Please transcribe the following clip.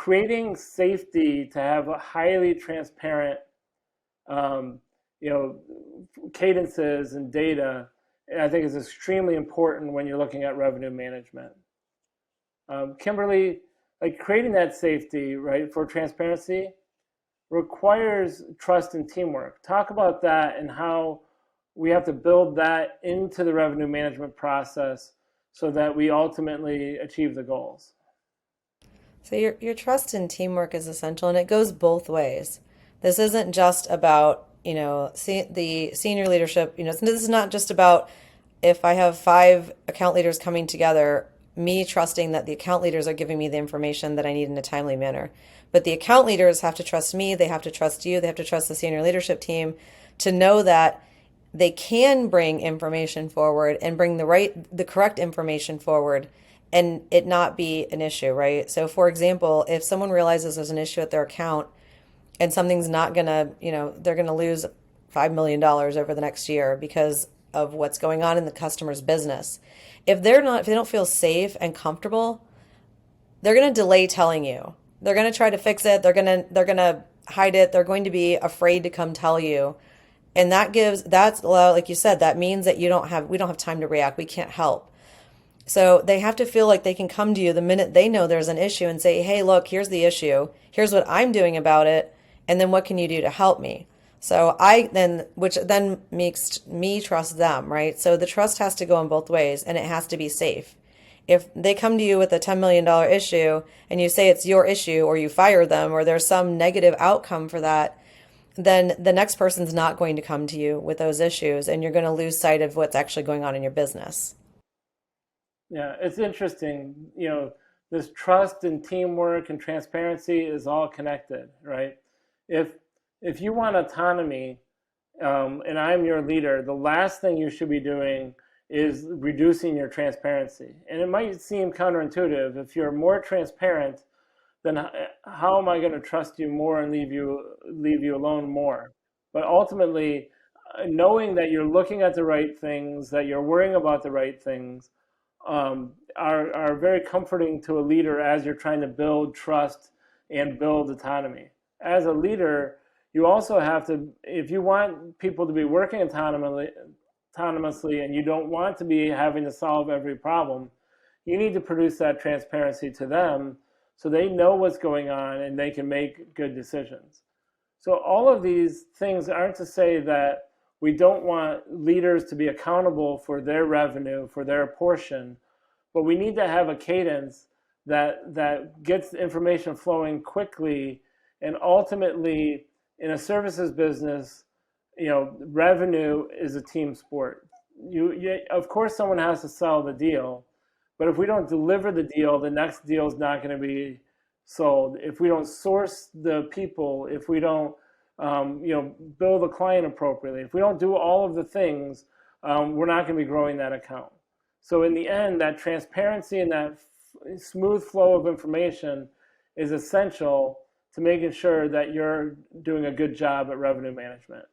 creating safety to have a highly transparent, um, cadences and data, I think is extremely important when you're looking at revenue management. Kymberli, like creating that safety, right, for transparency requires trust and teamwork. Talk about that and how we have to build that into the revenue management process so that we ultimately achieve the goals. So your trust and teamwork is essential, and it goes both ways. This isn't just about, the senior leadership, this is not just about if I have five account leaders coming together, me trusting that the account leaders are giving me the information that I need in a timely manner. But the account leaders have to trust me, they have to trust you, they have to trust the senior leadership team to know that they can bring information forward and bring the correct information forward and it not be an issue, right? So for example, if someone realizes there's an issue at their account and something's not gonna, they're gonna lose $5 million over the next year because of what's going on in the customer's business. If they don't feel safe and comfortable, they're gonna delay telling you. They're gonna try to fix it. They're gonna hide it. They're going to be afraid to come tell you. And that's like you said, that means that we don't have time to react. We can't help. So they have to feel like they can come to you the minute they know there's an issue and say, hey, look, here's the issue. Here's what I'm doing about it. And then what can you do to help me? Which then makes me trust them, right? So the trust has to go in both ways and it has to be safe. If they come to you with a $10 million issue and you say it's your issue or you fire them or there's some negative outcome for that, then the next person's not going to come to you with those issues and you're going to lose sight of what's actually going on in your business. Yeah, it's interesting. This trust and teamwork and transparency is all connected, right? If if you want autonomy, and I'm your leader, the last thing you should be doing is reducing your transparency. And it might seem counterintuitive. If you're more transparent, then how am I going to trust you more and leave you alone more? But ultimately, knowing that you're looking at the right things, that you're worrying about the right things, are very comforting to a leader as you're trying to build trust and build autonomy. As a leader, you also have to, if you want people to be working autonomously and you don't want to be having to solve every problem, you need to produce that transparency to them so they know what's going on and they can make good decisions. So all of these things aren't to say that we don't want leaders to be accountable for their revenue, for their portion, but we need to have a cadence that gets information flowing quickly. And ultimately, in a services business, revenue is a team sport. Of course, someone has to sell the deal, but if we don't deliver the deal, the next deal is not going to be sold. If we don't source the people, if we don't, bill the client appropriately, if we don't do all of the things, we're not going to be growing that account. So in the end, that transparency and that smooth flow of information is essential to making sure that you're doing a good job at revenue management.